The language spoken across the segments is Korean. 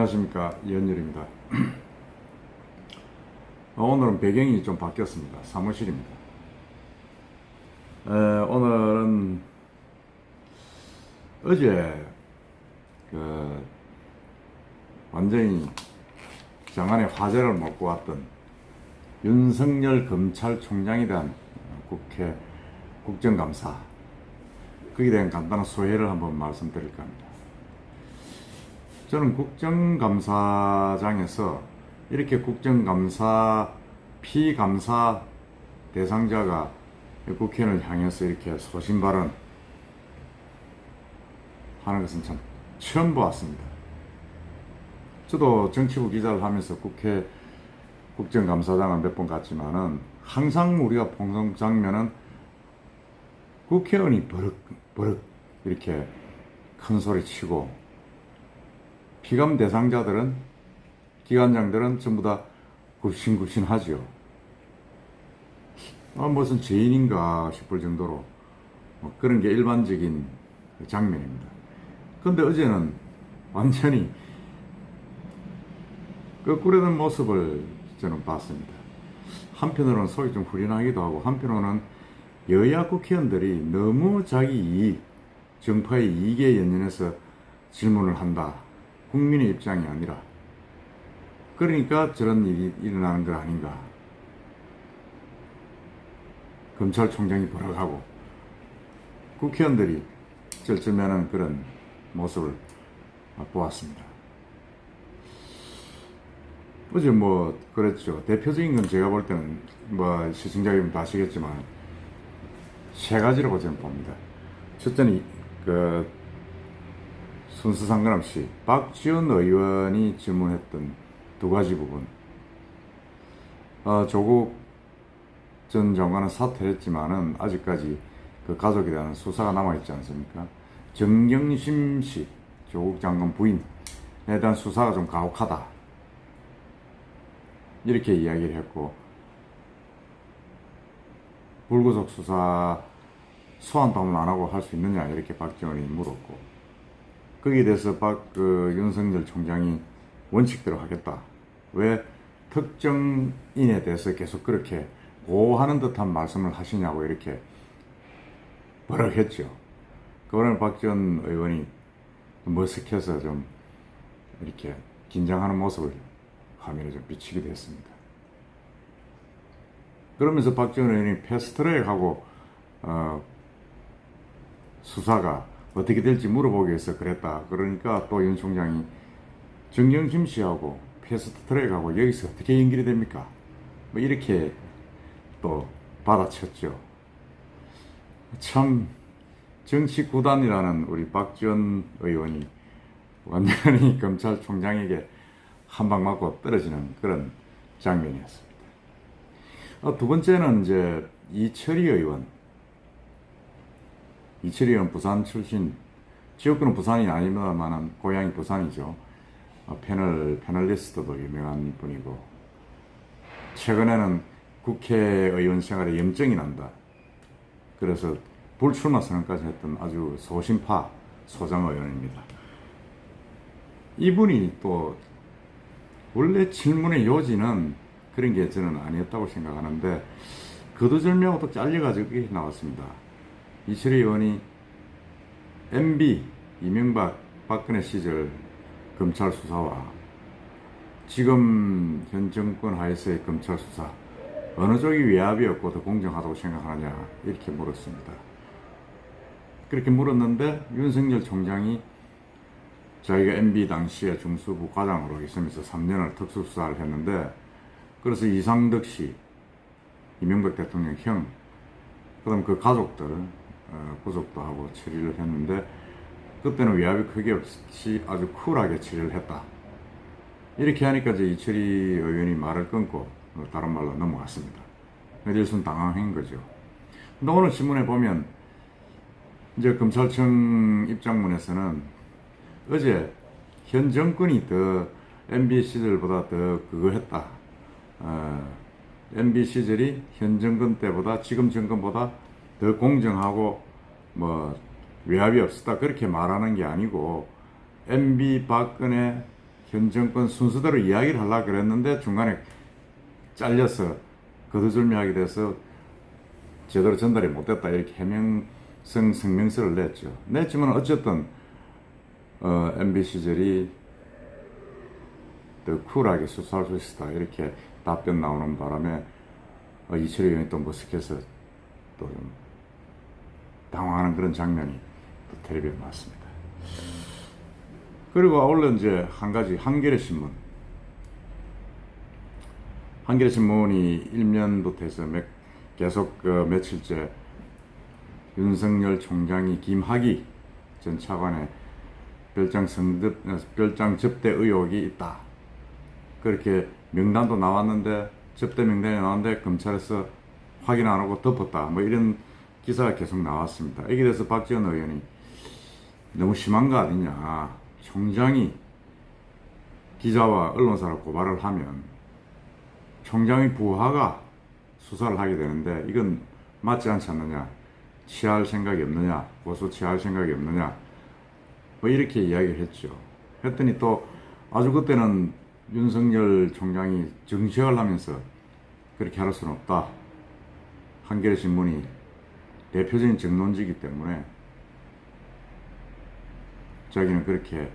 안녕하십니까, 이현열입니다. 오늘은 배경이 좀 바뀌었습니다. 사무실입니다. 오늘은 어제 완전히 장안의 화제를 몰고 왔던 윤석열 검찰총장에 대한 국회 국정감사, 거기에 대한 간단한 소회를 한번 말씀드릴까 합니다. 저는 국정감사장에서 이렇게 국정감사 피감사 대상자가 국회의원을 향해서 이렇게 소신 발언 하는 것은 참 처음 보았습니다. 저도 정치부 기자를 하면서 국회 국정감사장을 몇 번 갔지만은 항상 우리가 보는 장면은 국회의원이 버럭버럭 이렇게 큰 소리 치고, 피감 대상자들은, 기관장들은 전부 다 굽신굽신 하죠. 무슨 죄인인가 싶을 정도로 그런 게 일반적인 장면입니다. 그런데 어제는 완전히 거꾸로 된 모습을 저는 봤습니다. 한편으로는 속이 좀 후련하기도 하고, 한편으로는 여야 국회의원들이 너무 자기 이익, 정파의 이익에 연연해서 질문을 한다. 국민의 입장이 아니라. 그러니까 저런 일이 일어나는 거 아닌가. 검찰총장이 벌어가고 국회의원들이 쩔쩔매는 그런 모습을 보았습니다. 어제 그랬죠. 대표적인 건 제가 볼 때는 시청자님도 아시겠지만 세 가지라고 저는 봅니다. 첫째는 순서 상관없이 박지원 의원이 질문했던 두 가지 부분. 조국 전 장관은 사퇴했지만은 아직까지 그 가족에 대한 수사가 남아있지 않습니까? 정경심 씨, 조국 장관 부인에 대한 수사가 좀 가혹하다, 이렇게 이야기를 했고, 불구속 수사 소환담을 안 하고 할 수 있느냐, 이렇게 박지원 의원이 물었고, 거기에 대해서 윤석열 총장이 원칙대로 하겠다. 왜 특정인에 대해서 계속 그렇게 보호하는 듯한 말씀을 하시냐고 이렇게 버럭했죠. 그러면 박지원 의원이 머쓱해서 좀 이렇게 긴장하는 모습을 화면에 좀 비치기도 했습니다. 그러면서 박지원 의원이 패스트트랙하고 수사가 어떻게 될지 물어보기 위해서 그랬다. 그러니까 또 윤 총장이 정경심 씨하고 패스트트랙하고 여기서 어떻게 연결이 됩니까? 이렇게 또 받아쳤죠. 참 정치 구단이라는 우리 박지원 의원이 완전히 검찰총장에게 한 방 맞고 떨어지는 그런 장면이었습니다. 두 번째는 이제 이철희 의원 부산 출신, 지역구는 부산이 아닙니다만 고향이 부산이죠. 패널리스트도 유명한 분이고, 최근에는 국회의원 생활에 염증이 난다. 그래서 불출마 선언까지 했던 아주 소신파 소장 의원입니다. 이분이 또 원래 질문의 요지는 그런 게 저는 아니었다고 생각하는데, 거두절미하고 또 잘려가지고 이렇게 나왔습니다. 이철희 의원이 MB, 이명박, 박근혜 시절 검찰 수사와 지금 현 정권 하에서의 검찰 수사, 어느 쪽이 외압이었고 더 공정하다고 생각하느냐, 이렇게 물었습니다. 그렇게 물었는데 윤석열 총장이 자기가 MB 당시에 중수부 과장으로 있으면서 3년을 특수수사를 했는데, 그래서 이상덕 씨, 이명박 대통령 형, 그다음 그 가족들 구속도 하고 처리를 했는데, 그때는 외압이 크게 없이 아주 쿨하게 처리를 했다. 이렇게 하니까 이제 이철희 의원이 말을 끊고 다른 말로 넘어갔습니다. 일순 당황한 거죠. 근데 오늘 신문에 보면 이제 검찰청 입장문에서는 어제 현 정권이 더 MB 시절보다 더 그거 했다. MB 시절이 현 정권 때보다, 지금 정권보다 더 공정하고 외압이 없었다, 그렇게 말하는 게 아니고, MB 박근혜 현 정권 순서대로 이야기를 하려고 그랬는데 중간에 잘려서 거두절미하게 돼서 제대로 전달이 못됐다 이렇게 해명성 성명서를 냈지만 어쨌든 MB 시절이 더 쿨하게 수사할 수 있다 이렇게 답변 나오는 바람에 이철희 의원이 또 머쓱해서 또 좀 당황하는 그런 장면이 또 텔레비에 나왔습니다. 그리고 아울러 이제 한 가지 한겨레 신문이 일면부터 해서 계속 며칠째 윤석열 총장이 김학의 전 차관의 별장 접대 의혹이 있다. 그렇게 명단도 나왔는데 접대 명단이 나왔는데 검찰에서 확인 안 하고 덮었다. 뭐 이런 기사가 계속 나왔습니다. 여기에 대해서 박지원 의원이 너무 심한 거 아니냐. 총장이 기자와 언론사를 고발을 하면 총장의 부하가 수사를 하게 되는데 이건 맞지 않지 않느냐. 취할 생각이 없느냐. 고소 취할 생각이 없느냐. 뭐 이렇게 이야기를 했죠. 했더니 또 아주 그때는 윤석열 총장이 정치학을 하면서 그렇게 할 수는 없다. 한겨레 신문이 대표적인 정론지이기 때문에 자기는 그렇게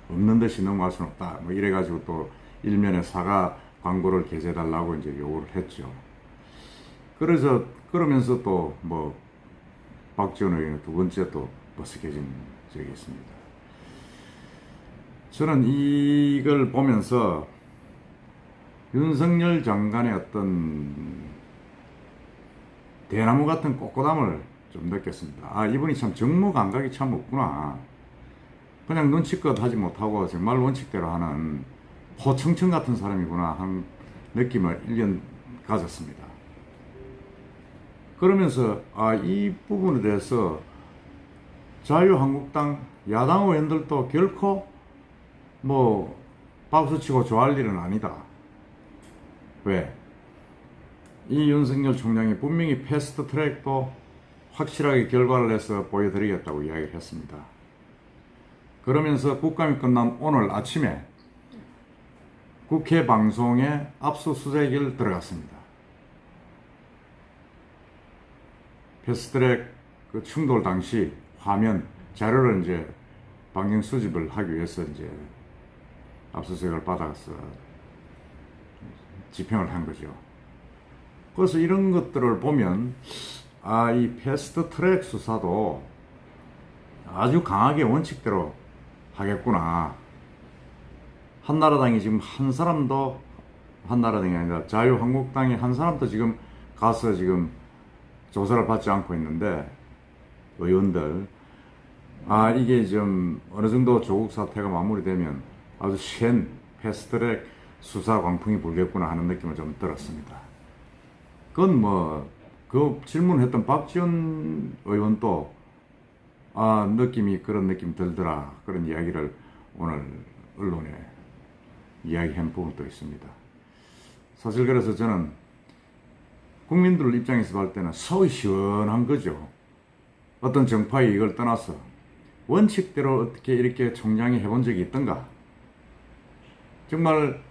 없는 듯이 넘어갈 수는 없다. 뭐 이래가지고 또 일면에 사과 광고를 게재해달라고 이제 요구를 했죠. 그러면서 또 뭐 박지원 의원이 두 번째 또 머쓱해진 적이 있습니다. 저는 이걸 보면서 윤석열 장관의 어떤 대나무 같은 꼿꼿함을 좀 느꼈습니다. 아, 이분이 참 정무 감각이 참 없구나. 그냥 눈치껏 하지 못하고 정말 원칙대로 하는 포청청 같은 사람이구나 하는 느낌을 1년 가졌습니다. 그러면서 이 부분에 대해서 자유한국당 야당 의원들도 결코 뭐 박수치고 좋아할 일은 아니다. 왜? 이 윤석열 총장이 분명히 패스트 트랙도 확실하게 결과를 내서 보여드리겠다고 이야기를 했습니다. 그러면서 국감이 끝난 오늘 아침에 국회 방송에 압수수색을 들어갔습니다. 패스트트랙 그 충돌 당시 화면 자료를 이제 방영 수집을 하기 위해서 이제 압수수색을 받아서 집행을 한 거죠. 그래서 이런 것들을 보면 이 패스트트랙 수사도 아주 강하게 원칙대로 하겠구나. 한나라당이 지금 한 사람도 한나라당이 아니라 자유한국당이 한 사람도 지금 가서 지금 조사를 받지 않고 있는데 의원들 이게 좀 어느 정도 조국 사태가 마무리되면 아주 센 패스트트랙 수사 광풍이 불겠구나 하는 느낌을 좀 들었습니다. 그건 뭐 그 질문했던 박지원 의원도 느낌이 그런 느낌 들더라 그런 이야기를 오늘 언론에 이야기한 부분도 있습니다. 사실 그래서 저는 국민들 입장에서 볼 때는 속이 시원한 거죠. 어떤 정파의 이걸 떠나서 원칙대로 어떻게 이렇게 총장이 해본 적이 있던가. 정말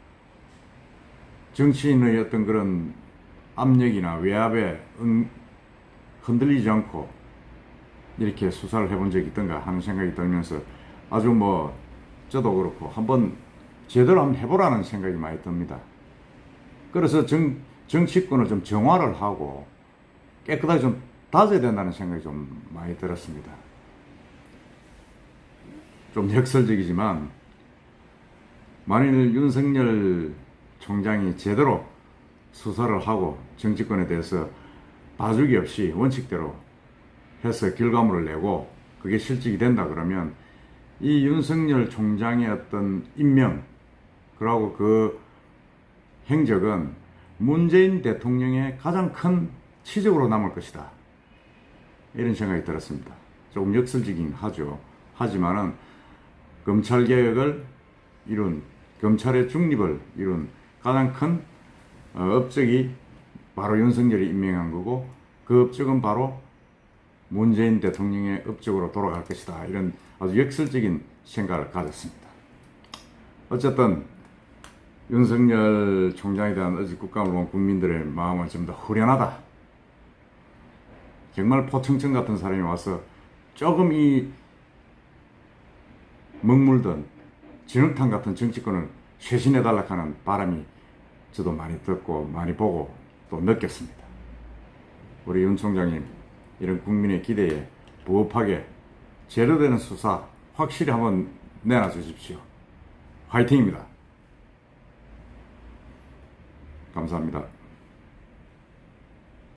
정치인의 어떤 그런 압력이나 외압에 흔들리지 않고 이렇게 수사를 해본 적이 있던가 하는 생각이 들면서 아주 뭐 저도 그렇고 한번 제대로 한번 해보라는 생각이 많이 듭니다. 그래서 정치권을 좀 정화를 하고 깨끗하게 좀 다져야 된다는 생각이 좀 많이 들었습니다. 좀 역설적이지만 만일 윤석열 총장이 제대로 수사를 하고 정치권에 대해서 봐주기 없이 원칙대로 해서 결과물을 내고 그게 실직이 된다 그러면 이 윤석열 총장의 어떤 임명 그리고 그 행적은 문재인 대통령의 가장 큰 치적으로 남을 것이다. 이런 생각이 들었습니다. 조금 역설적이긴 하죠. 하지만은 검찰개혁을 이룬 검찰의 중립을 이룬 가장 큰 업적이 바로 윤석열이 임명한 거고 그 업적은 바로 문재인 대통령의 업적으로 돌아갈 것이다. 이런 아주 역설적인 생각을 가졌습니다. 어쨌든 윤석열 총장에 대한 어제 국감을 본 국민들의 마음은 좀 더 후련하다. 정말 포청천 같은 사람이 와서 조금 이 먹물든 진흙탕 같은 정치권을 쇄신해달라 하는 바람이 저도 많이 듣고 많이 보고 또 느꼈습니다. 우리 윤 총장님 이런 국민의 기대에 부합하게 제대로 되는 수사 확실히 한번 내놔 주십시오. 화이팅입니다. 감사합니다.